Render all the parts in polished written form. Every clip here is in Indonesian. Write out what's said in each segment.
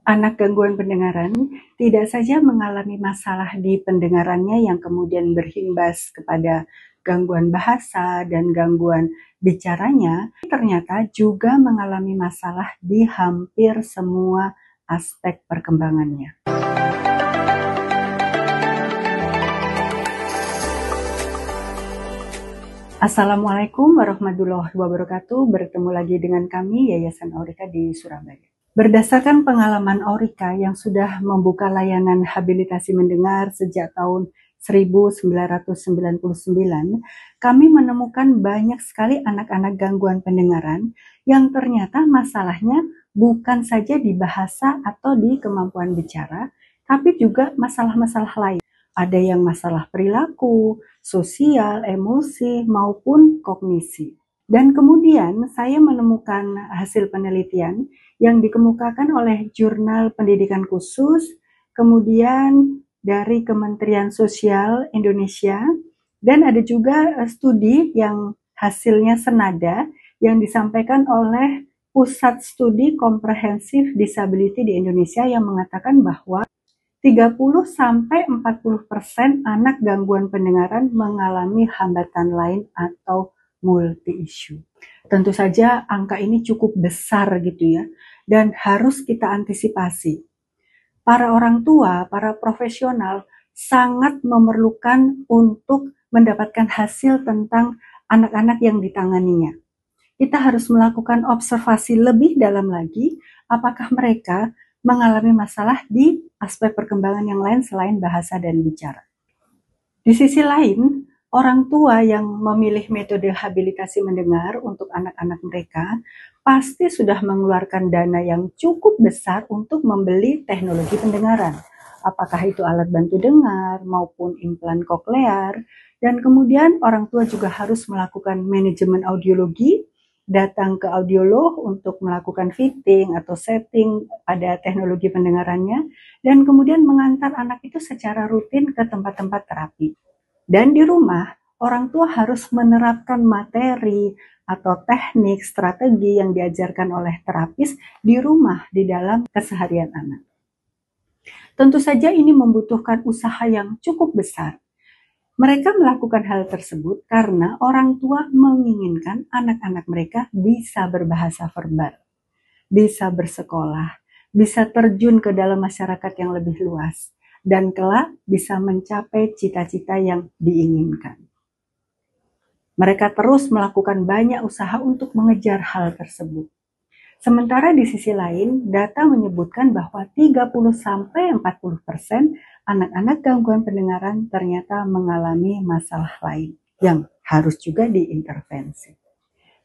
Anak gangguan pendengaran tidak saja mengalami masalah di pendengarannya yang kemudian berimbas kepada gangguan bahasa dan gangguan bicaranya, ternyata juga mengalami masalah di hampir semua aspek perkembangannya. Assalamualaikum warahmatullahi wabarakatuh. Bertemu lagi dengan kami, Yayasan Aurika di Surabaya. Berdasarkan pengalaman Aurika yang sudah membuka layanan habilitasi mendengar sejak tahun 1999, kami menemukan banyak sekali anak-anak gangguan pendengaran yang ternyata masalahnya bukan saja di bahasa atau di kemampuan bicara, tapi juga masalah-masalah lain. Ada yang masalah perilaku, sosial, emosi, maupun kognisi. Dan kemudian saya menemukan hasil penelitian yang dikemukakan oleh Jurnal Pendidikan Khusus, kemudian dari Kementerian Sosial Indonesia, dan ada juga studi yang hasilnya senada yang disampaikan oleh Pusat Studi Komprehensif Disability di Indonesia yang mengatakan bahwa 30-40% anak gangguan pendengaran mengalami hambatan lain atau multi-issue. Tentu saja angka ini cukup besar gitu ya, dan harus kita antisipasi. Para orang tua, para profesional sangat memerlukan untuk mendapatkan hasil tentang anak-anak yang ditanganinya. Kita harus melakukan observasi lebih dalam lagi, apakah mereka mengalami masalah di aspek perkembangan yang lain selain bahasa dan bicara. Di sisi lain, orang tua yang memilih metode habilitasi mendengar untuk anak-anak mereka pasti sudah mengeluarkan dana yang cukup besar untuk membeli teknologi pendengaran. Apakah itu alat bantu dengar maupun implan koklear, dan kemudian orang tua juga harus melakukan manajemen audiologi, datang ke audiolog untuk melakukan fitting atau setting pada teknologi pendengarannya, dan kemudian mengantar anak itu secara rutin ke tempat-tempat terapi. Dan di rumah, orang tua harus menerapkan materi atau teknik, strategi yang diajarkan oleh terapis di rumah di dalam keseharian anak. Tentu saja ini membutuhkan usaha yang cukup besar. Mereka melakukan hal tersebut karena orang tua menginginkan anak-anak mereka bisa berbahasa verbal, bisa bersekolah, bisa terjun ke dalam masyarakat yang lebih luas, dan kelak bisa mencapai cita-cita yang diinginkan. Mereka terus melakukan banyak usaha untuk mengejar hal tersebut. Sementara di sisi lain, data menyebutkan bahwa 30-40% anak-anak gangguan pendengaran ternyata mengalami masalah lain yang harus juga diintervensi.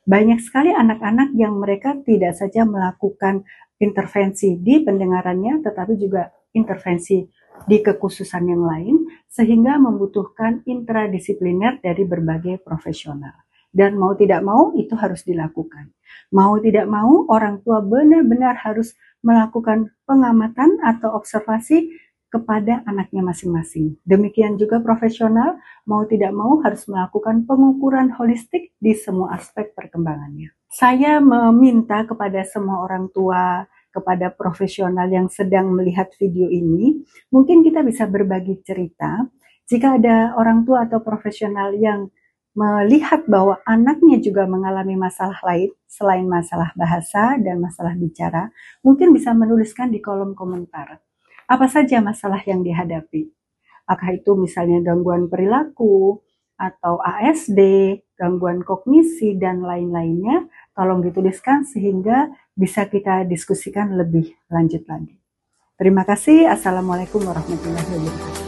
Banyak sekali anak-anak yang mereka tidak saja melakukan intervensi di pendengarannya, tetapi juga intervensi di kekhususan yang lain, sehingga membutuhkan intradisipliner dari berbagai profesional. Dan mau tidak mau itu harus dilakukan. Mau tidak mau orang tua benar-benar harus melakukan pengamatan atau observasi kepada anaknya masing-masing. Demikian juga profesional mau tidak mau harus melakukan pengukuran holistik di semua aspek perkembangannya. Saya meminta kepada semua orang tua, kepada profesional yang sedang melihat video ini, mungkin kita bisa berbagi cerita. Jika ada orang tua atau profesional yang melihat bahwa anaknya juga mengalami masalah lain selain masalah bahasa dan masalah bicara, mungkin bisa menuliskan di kolom komentar. Apa saja masalah yang dihadapi? Apakah itu misalnya gangguan perilaku, atau ASD, gangguan kognisi, dan lain-lainnya? Tolong dituliskan sehingga bisa kita diskusikan lebih lanjut lagi. Terima kasih. Assalamualaikum warahmatullahi wabarakatuh.